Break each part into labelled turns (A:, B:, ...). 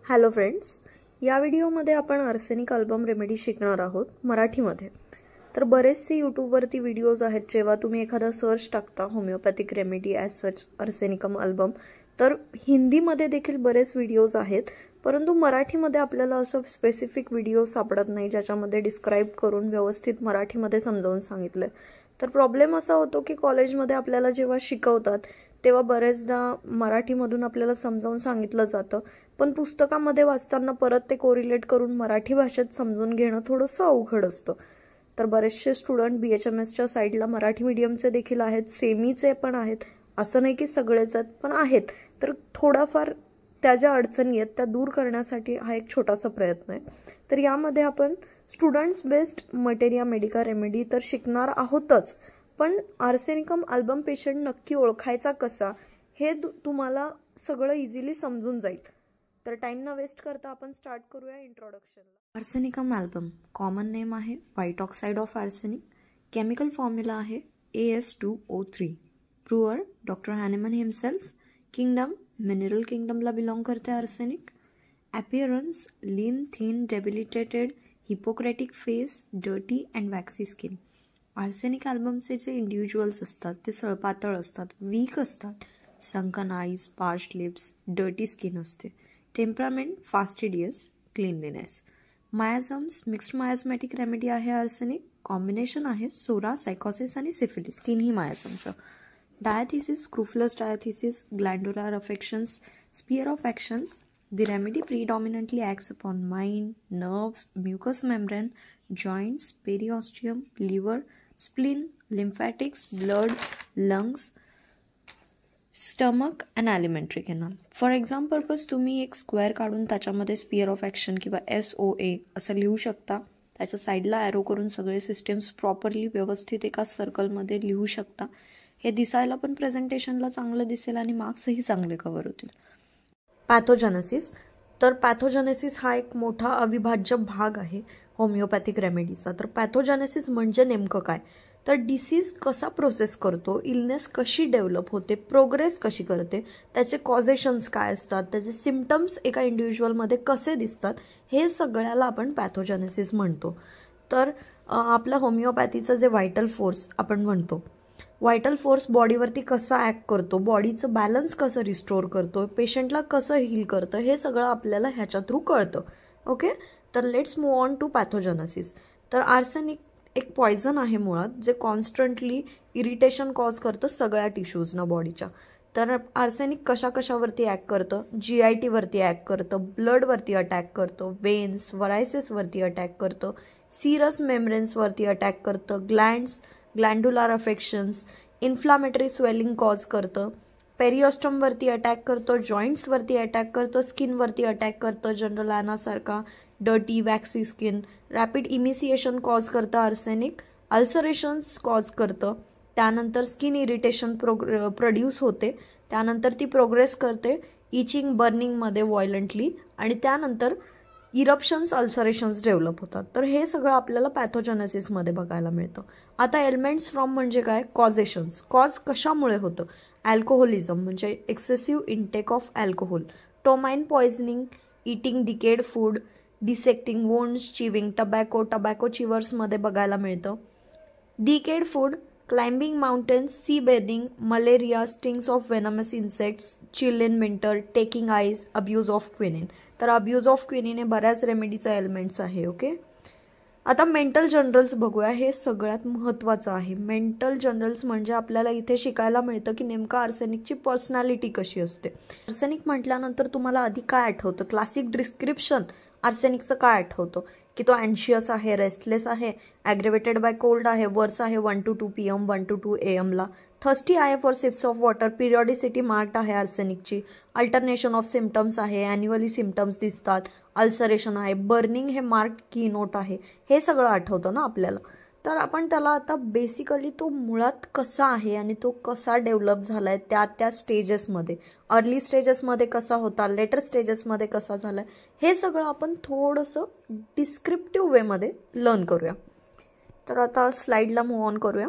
A: Hello friends, या व्हिडिओमध्ये आपण आर्सेनिक अल्बम रेमेडी शिकणार आहोत मराठीमध्ये। तर बरेचसे यूट्यूबवरती व्हिडिओज आहेत, जेव्हा तुम्ही एखादा सर्च टाकता homeopathic remedy as such arsenicum album, तर हिंदीमध्ये देखील बरेच व्हिडिओज आहेत, परंतु मराठीमध्ये आपल्याला असं स्पेसिफिक व्हिडिओ सापडत नाही ज्याच्यामध्ये डिस्क्राइब करून व्यवस्थित मराठीमध्ये समजावून सांगितलं। तर प्रॉब्लेम असा होतो की कॉलेजमध्ये आपल्याला जेव्हा शिकवतात तेव्हा बरेचदा मराठीमधून आपल्याला समजावून सांगितलं जातं, पण पुस्तकामध्ये वाचताना परत ते कोरिलेट करून मराठी भाषेत समजून घेणं थोडंसं अवघड असतं। तर बरेचसे स्टुडंट BHMSच्या साईडला मराठी मीडियमचे देखील आहेत, सेमीचे पण आहेत, असं नाही की सगळेच आहेत, पण आहेत। तर थोडाफार त्या ज्या अडचणी आहेत त्या दूर करण्यासाठी हा एक छोटासा प्रयत्न आहे। तर यामध्ये आपण students based materia Medica remedy तर शिकणार आहोतच, पण आर्सेनिकम अल्बम पेशंट नक्की ओळखायचा कसा हे तुम्हाला सगळं इझिली समजून जाईल। तर टाइम न वेस्ट करता आपण स्टार्ट करूया इंट्रोडक्शनला। आर्सेनिकम अल्बम कॉमन नेम आहे white oxide of arsenic, chemical formula आहे AS2O3, prover doctor Hahnemann himself, kingdom mineral किंगडमला बिलॉंग करते arsenic, appearance lean thin debilitated hippocratic face, dirty and waxy skin. Arsenic अल्बमचे जे individuals असतात ते सळपातळ असतात, वीक असतात, sunken eyes, parched lips, dirty skin असते, temperament fastidious, cleanliness. Miasms mixed miasmatic remedy आहे आर्सेनिक, कॉम्बिनेशन आहे सोरा, सायकोसिस आणि सिफिलिस, तीनही मायाझमचं। Diathesis scrofulous diathesis, glandular affections, sphere of action. The remedy predominantly acts upon mind, nerves, mucous membrane, joints, periosteum, liver, spleen, lymphatics, blood, lungs, stomach and alimentary canal. For exam purpose तुम्ही एक square काढून त्याच्यामध्ये sphere of action किंवा SOA असं लिहू शकता। त्याच्या साईडला ॲरो करून सगळे सिस्टम्स प्रॉपरली व्यवस्थित एका सर्कलमध्ये लिहू शकता। हे दिसायला पण प्रेझेंटेशनला चांगलं दिसेल आणि मार्क्सही चांगले कव्हर होतील। पॅथोजेनेसिस, तर पॅथोजेनेसिस हा एक मोठा अविभाज्य भाग आहे होमिओपॅथिक रेमेडीचा। तर पॅथोजेनेसिस म्हणजे नेमकं काय, तर डिसीज कसा प्रोसेस करतो, इलनेस कशी डेव्हलप होते, प्रोग्रेस कशी करते, त्याचे कॉजेशन्स काय असतात, त्याचे सिम्पटम्स एका इंडिव्हिज्युअलमध्ये कसे दिसतात, हे सगळ्याला आपण पॅथोजेनेसिस म्हणतो। तर आपलं होमिओपॅथीचं जे व्हायटल फोर्स आपण म्हणतो, व्हायटल फोर्स बॉडीवरती कसा ॲक्ट करतो, बॉडीचं बॅलन्स कसं रिस्टोर करतो, पेशंटला कसं हील करतं, हे सगळं आपल्याला ह्याच्या थ्रू कळतं। ओके, तर लेट्स मूव ऑन टू पॅथोजेनेसिस। तर आर्सेनिक एक पॉयझन आहे मुळात, जे कॉन्स्टंटली इरिटेशन कॉज करतं सगळ्या टिश्यूजना बॉडीच्या। तर आर्सेनिक कशा कशावरती ॲक्ट करतं, GIT वरती ॲक्ट करतं, ब्लडवरती अटॅक करतं, वेन्स वरायसेसवरती अटॅक करतं, सीरस मेम्ब्रेन्सवरती अटॅक करतं, glandular affections, inflammatory swelling cause करतं, पेरिओस्टमवरती अटॅक करतं, जॉईंट्सवरती अटॅक करतं, स्किनवरती अटॅक करतं, general anasarca, dirty waxy skin, rapid emaciation cause करतं आर्सेनिक, अल्सरेशन्स कॉज करतं, त्यानंतर स्किन इरिटेशन प्रोड्यूस होते, त्यानंतर ती प्रोग्रेस करते इचिंग बर्निंगमध्ये व्हायलंटली, आणि त्यानंतर इरप्शन्स अल्सरेशन्स डेव्हलप होतात। तर हे सगळं आपल्याला पॅथोजेनेसिसमध्ये बघायला मिळतं। आता एलिमेंट्स फ्रॉम म्हणजे काय, कॉजेशन्स, कॉज कशामुळे होतं, अल्कोहोलिझम म्हणजे excessive intake of alcohol, ptomaine poisoning, eating decayed food, dissecting wounds, chewing tobacco चिवर्समध्ये बघायला मिळतं, decayed food, climbing mountains, sea bathing, malaria, stings of venomous insects, chill in winter, taking ice, abuse of quinine. तर abuse of quinine हे बऱ्याच रेमेडीचा elements आहे। Okay, आता mental generals बघूया, हे सगळ्यात महत्त्वाचं आहे। मेंटल जनरल्स म्हणजे आपल्याला इथे शिकायला मिळतं की नेमकं आर्सेनिकची पर्सनॅलिटी कशी असते। आर्सेनिक म्हटल्यानंतर तुम्हाला आधी काय आठवतं, क्लासिक डिस्क्रिप्शन आर्सेनिकचं काय आठवतं, की तो अँशियस आहे, रेस्टलेस आहे, ॲग्रेवेटेड बाय कोल्ड आहे, वर्स आहे 1 to 2 PM 1 to 2 AM ला, थर्स्टी आहे for sips of water, periodicity marked आहे आर्सेनिकची, अल्टरनेशन ऑफ सिम्पटम्स आहे, ॲन्युअली सिम्पटम्स दिसतात, अल्सरेशन आहे, बर्निंग हे मार्क्ड की नोट आहे, हे सगळं आठवतं ना आपल्याला। तर आपण त्याला आता बेसिकली तो मुळात कसा आहे आणि तो कसा डेव्हलप झाला आहे त्या स्टेजेसमध्ये, अर्ली स्टेजेसमध्ये कसा होता, लेटर स्टेजेसमध्ये कसा झाला आहे, हे सगळं आपण थोडंसं डिस्क्रिप्टिव्ह वेमध्ये लर्न करूया। तर आता स्लाईडला मूव ऑन करूया।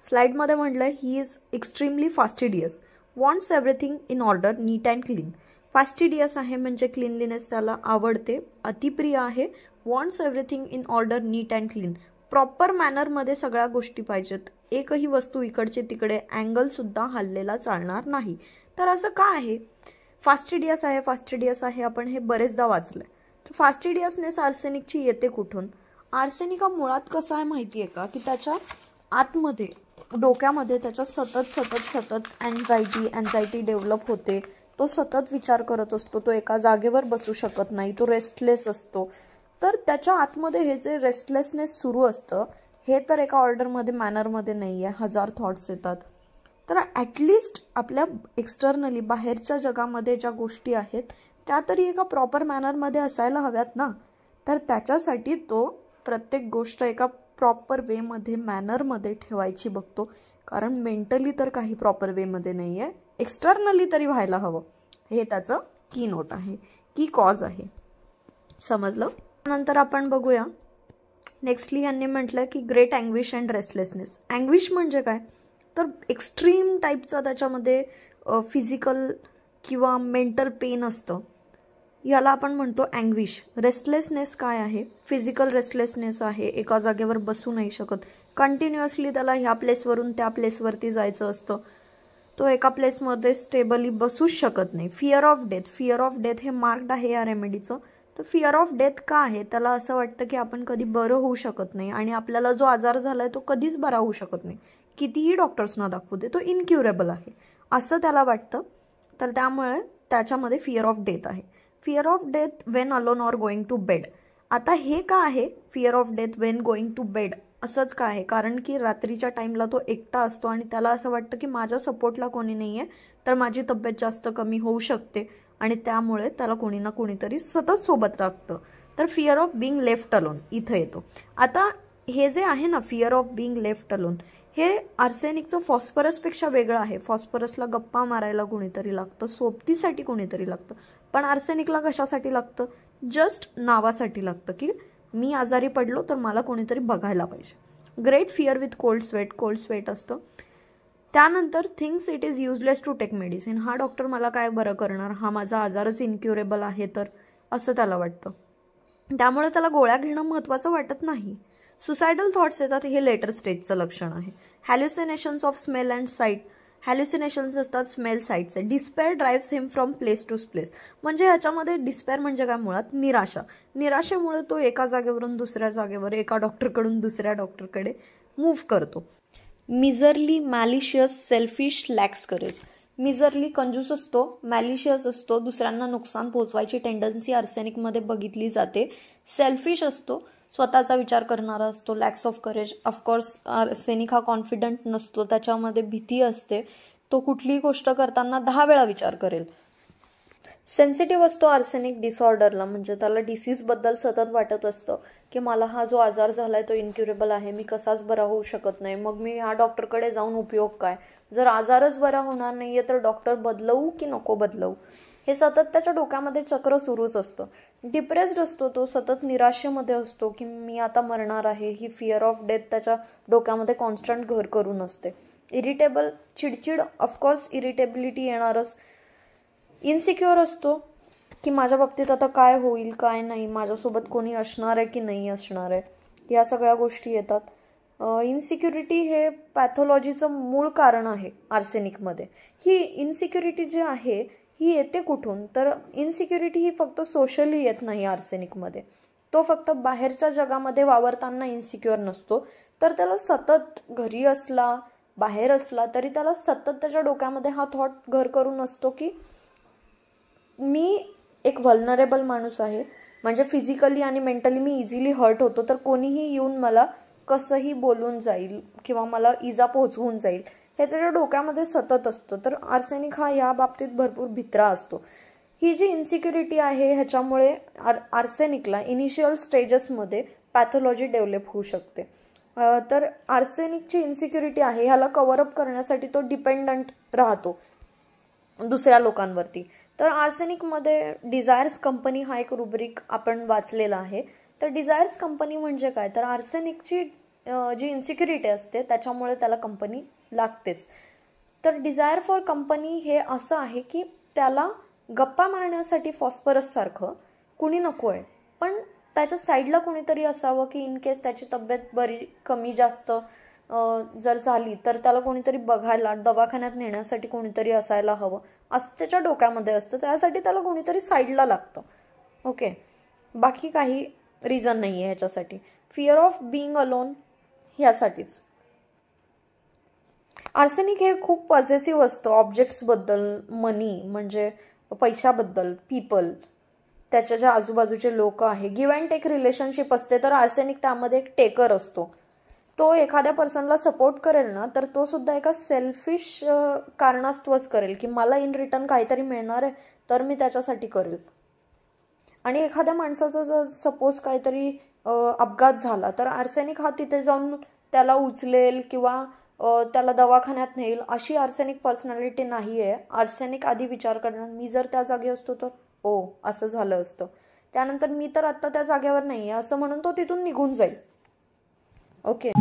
A: स्लाईडमध्ये म्हटलं he is extremely fastidious, wants everything in order, neat and clean, fastidious आहे म्हणजे क्लीनलीनेस त्याला आवडते, अतिप्रिय आहे, wants everything in order, neat and clean, proper मॅनरमध्ये सगळ्या गोष्टी पाहिजेत, एकही वस्तू इकडचे तिकडे अँगल सुद्धा हल्लेला चालणार नाही. तर असं का आहे? फास्टिडियस आहे आपण हे बरेचदा वाचलंय. तर फास्टिडियसनेस आर्सेनिकची येते कुठून? आर्सेनिक हा मुळात कसा आहे माहिती आहे का, की त्याच्या आतमध्ये डोक्यामध्ये त्याच्या सतत अँझायटी डेव्हलप होते, तो सतत विचार करत असतो, तो एका जागेवर बसू शकत नाही, तो रेस्टलेस असतो. तर त्याच्या आतमध्ये हे जे रेस्टलेसनेस सुरू असतं हे तर एका ऑर्डरमध्ये मॅनरमध्ये नाही आहे, हजार थॉट्स येतात. तर ॲटलिस्ट आपल्या एक्सटर्नली बाहेरच्या जगामध्ये ज्या गोष्टी आहेत त्या तरी एका प्रॉपर मॅनरमध्ये असायला हव्यात ना. तर त्याच्यासाठी तो प्रत्येक गोष्ट एका प्रॉपर वेमध्ये मॅनरमध्ये ठेवायची बघतो, कारण मेंटली तर काही प्रॉपर वेमध्ये नाही आहे, एक्सटर्नली तरी व्हायला हवं. हे त्याचं की नोट आहे, की कॉज आहे. समजलं? नंतर आपण बघूया नेक्स्टली यांनी म्हटलं की ग्रेट अँग्विश अँड रेस्टलेसनेस. अँग्विश म्हणजे काय? तर एक्स्ट्रीम टाईपचा त्याच्यामध्ये फिजिकल किंवा मेंटल पेन असतं, याला आपण म्हणतो अँग्विश. रेस्टलेसनेस काय आहे? फिजिकल रेस्टलेसनेस आहे, एका जागेवर बसू नाही शकत, कंटिन्युअसली त्याला ह्या प्लेसवरून त्या प्लेसवरती जायचं असतं, तो एका प्लेसमध्ये स्टेबली बसूच शकत नाही. फिअर ऑफ डेथ हे मार्क्ड आहे या रेमेडीचं. तर फिअर ऑफ डेथ का आहे? त्याला असं वाटतं की आपण कधी बरं होऊ शकत नाही आणि आपल्याला जो आजार झालाय तो कधीच बरा होऊ शकत नाही, कितीही डॉक्टर्सना दाखवू दे, तो इनक्युरेबल आहे असं त्याला वाटतं. तर त्यामुळे त्याच्यामध्ये फिअर ऑफ डेथ आहे. Fear of death when alone or going to bed. आता हे का आहे fear of death when going to bed? असंच का आहे? कारण की रात्रीच्या टाईमला तो एकटा असतो आणि त्याला असं वाटतं की माझ्या सपोर्टला कोणी नाही आहे, तर माझी तब्येत जास्त कमी होऊ शकते आणि त्यामुळे त्याला कोणी ना कोणीतरी सतत सोबत राखतं. तर fear of being left alone इथं येतो. आता हे जे आहे ना fear of being left alone, हे आर्सेनिकचं फॉस्फरसपेक्षा वेगळं आहे. फॉस्फरसला गप्पा मारायला कोणीतरी लागतं, सोबतीसाठी कोणीतरी लागतं, पण आर्सेनिकला कशासाठी लागतं? जस्ट नावासाठी लागतं की मी आजारी पडलो तर मला कोणीतरी बघायला पाहिजे. Great fear with cold sweat असतं. त्यानंतर thinks it is useless to take medicine. हा डॉक्टर मला काय बरं करणार, हा माझा आजारच इनक्युरेबल आहे तर, असं त्याला वाटतं. त्यामुळे त्याला गोळ्या घेणं महत्त्वाचं वाटत नाही. सुसायडल थॉट्स येतात, हे लेटर स्टेजचं लक्षण आहे. Hallucinations of smell and sight. Hallucinations असतात स्मेल साईटचे. Despair drives him from place to place. म्हणजे ह्याच्यामध्ये डिस्पेअर म्हणजे काय? मुळात निराशा. निराशेमुळे तो एका जागेवरून दुसऱ्या जागेवर, एका डॉक्टरकडून दुसऱ्या डॉक्टरकडे मूव्ह करतो. मिझरली, मॅलिशियस, सेल्फिश, लॅक्स करेज. मिझरली कंजूस असतो, मॅलिशियस असतो, दुसऱ्यांना नुकसान पोहोचवायची टेंडन्सी आर्सेनिकमध्ये बघितली जाते. सेल्फिश असतो, स्वतःचा विचार करणारा असतो. Lacks of courage. Of course arsenic हा कॉन्फिडंट नसतो, त्याच्यामध्ये भीती असते, तो कुठलीही गोष्ट करताना 10 वेळा विचार करेल. सेन्सिटिव्ह असतो आर्सेनिक डिसऑर्डरला, म्हणजे त्याला डिसीजबद्दल सतत वाटत असतं की मला हा जो आजार झालाय तो इनक्युरेबल आहे, मी कसाच बरा होऊ शकत नाही, मग मी ह्या डॉक्टरकडे जाऊन उपयोग काय, जर आजारच बरा होणार नाहीये तर डॉक्टर बदलवू की नको बदलवू, हे सतत त्याच्या डोक्यामध्ये चक्र सुरूच असतं. डिप्रेस्ड असतो तो, सतत निराशेमध्ये असतो की मी आता मरणार आहे, ही फिअर ऑफ डेथ त्याच्या डोक्यामध्ये कॉन्स्टंट घर करून असते. इरिटेबल, चिडचिड, ऑफकोर्स इरिटेबिलिटी येणारच. इन्सिक्युअर असतो की माझ्या बाबतीत आता काय होईल काय नाही, माझ्यासोबत कोणी असणार आहे की नाही असणार आहे, या सगळ्या गोष्टी येतात. इन्सिक्युरिटी हे पॅथॉलॉजीचं मूळ कारण आहे आर्सेनिकमध्ये. ही इन्सिक्युरिटी जी आहे ही येते कुठून? तर इन्सिक्युरिटी ही फक्त सोशली येत नाही आर्सेनिकमध्ये. तो फक्त बाहेरच्या जगामध्ये वावरताना इन्सिक्युअर नसतो, तर त्याला सतत घरी असला बाहेर असला तरी त्याला सतत त्याच्या डोक्यामध्ये हा थॉट घर करून असतो की मी एक व्हल्नरेबल माणूस आहे, म्हणजे फिजिकली आणि मेंटली मी इझिली हर्ट होतो, तर कोणीही येऊन मला कसंही बोलून जाईल किंवा मला इजा पोहोचवून जाईल, हे त्याच्या डोक्यामध्ये सतत असतं. तर आर्सेनिक हा या बाबतीत भरपूर भित्रा असतो. ही जी इन्सिक्युरिटी आहे ह्याच्यामुळे आर्सेनिकला इनिशियल स्टेजेसमध्ये पॅथॉलॉजी डेव्हलप होऊ शकते. तर आर्सेनिकची इन्सिक्युरिटी आहे ह्याला कव्हरअप करण्यासाठी तो डिपेंडंट राहतो दुसऱ्या लोकांवरती. तर आर्सेनिकमध्ये डिझायर्स कंपनी हा एक रुब्रिक आपण वाचलेला आहे. तर डिझायर्स कंपनी म्हणजे काय? तर आर्सेनिकची जी इन्सिक्युरिटी असते त्याच्यामुळे त्याला कंपनी लागतेच. तर डिझायर फॉर कंपनी हे असं आहे की त्याला गप्पा मारण्यासाठी फॉस्फरस सारखं कुणी नको आहे, पण त्याच्या साईडला कोणीतरी असावं की इन केस त्याची तब्येत बरी कमी जास्त जर झाली तर त्याला कोणीतरी बघायला, दवाखान्यात नेण्यासाठी कोणीतरी असायला हवं असं त्याच्या डोक्यामध्ये असतं. त्यासाठी त्याला कोणीतरी साईडला लागतं. ओके, बाकी काही रिझन नाही आहे ह्याच्यासाठी. फिअर ऑफ बिईंग अलोन ह्यासाठीच. आर्सेनिक हे खूप पॉझिटिव्ह असतं ऑब्जेक्ट्सबद्दल, मनी म्हणजे पैशाबद्दल, पीपल, त्याच्या ज्या आजूबाजूचे लोक आहे, गिव्ह अँड टेक रिलेशनशिप असते. तर आर्सेनिक त्यामध्ये एक टेकर असतो. तो एखाद्या पर्सनला सपोर्ट करेल ना तर तो सुद्धा एका सेल्फिश कारणास्तवच करेल की मला इन रिटर्न काहीतरी मिळणार आहे तर मी त्याच्यासाठी करेल. आणि एखाद्या माणसाचा जर सपोज काहीतरी अपघात झाला तर आर्सेनिक हा तिथे जाऊन त्याला उचलेल किंवा त्याला दवाखान्यात नेईल अशी आर्सेनिक पर्सनॅलिटी नाही आहे. आर्सेनिक आधी विचार करणार, मी जर त्या जागी असतो तर ओ असं झालं असतं, त्यानंतर मी तर आता त्या जागेवर नाही आहे असं म्हणून तो तिथून निघून जाईल. ओके.